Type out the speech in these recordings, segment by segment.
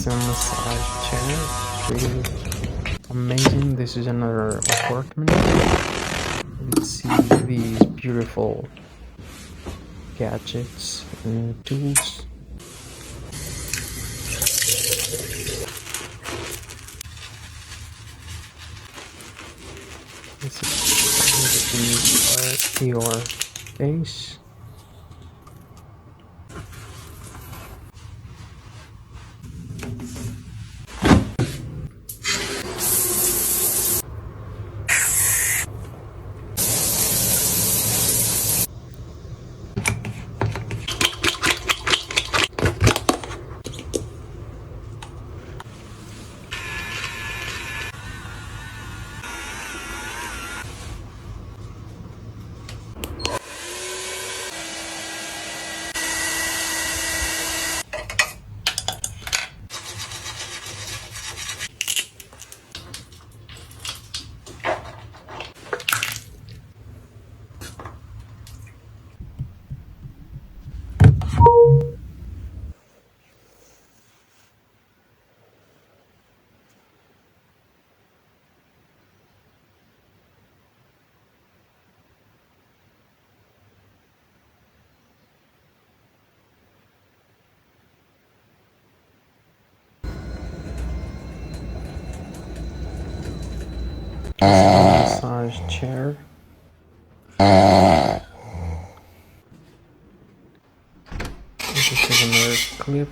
is a massage chair. It's really amazing. This is another apartment. Let's see these beautiful gadgets and tools. This is your face. Massage chair. This is another clip.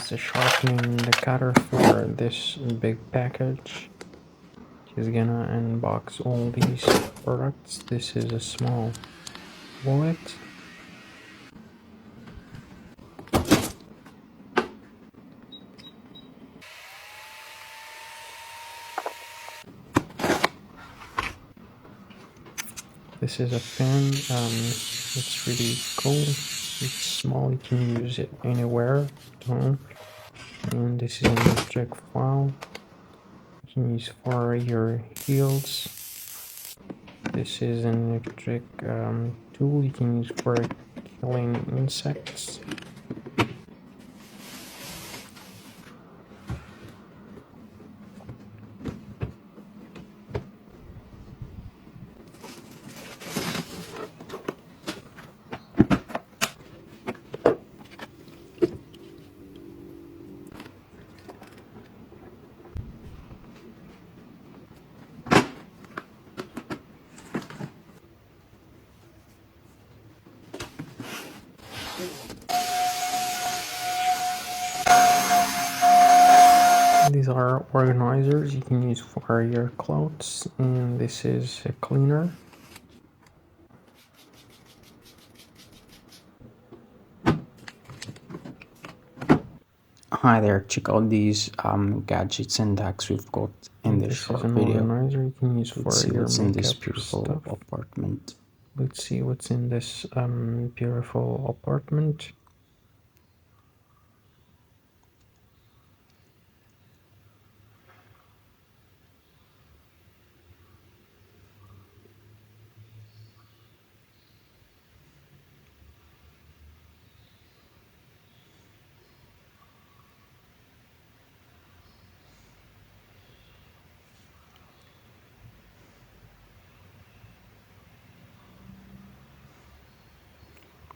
She's sharpening the cutter for this big package. She's gonna unbox all these products. This is a small wallet. This is a pen. It's really cool. It's small. You can use it anywhere at home. And this is an electric file. You can use for your heels. This is an electric tool you can use for killing insects. These are organizers you can use for your clothes, and this is a cleaner. Hi there, check out these gadgets and hacks we've got in this short video. Organizer you can use for see your what's in this beautiful stuff. apartment. Let's see what's in this beautiful apartment.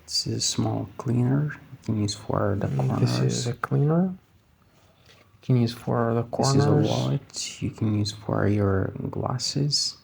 This is a small cleaner you can use for the corners. This is a cleaner you can use for the corners. This is a wallet you can use for your glasses.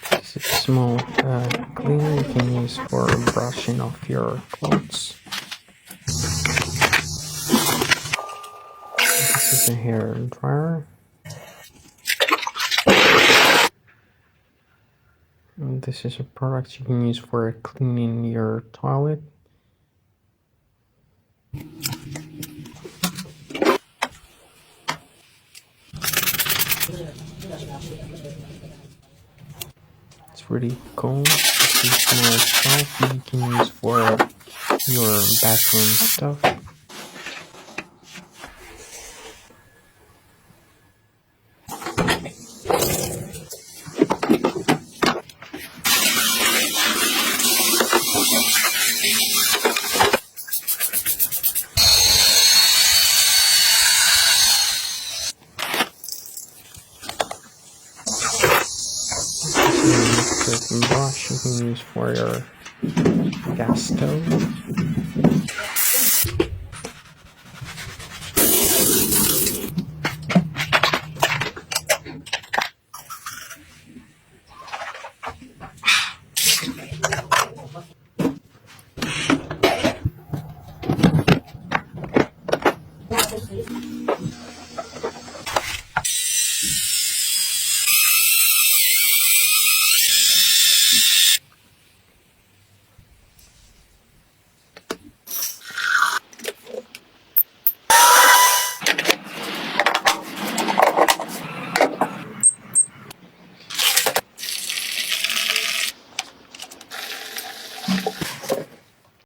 This is a small cleaner you can use for brushing off your clothes. This is a hair dryer. And this is a product you can use for cleaning your toilet. It's really cool. This is small stuff you can use for your bathroom stuff. This is a brush you can use for your gas stove.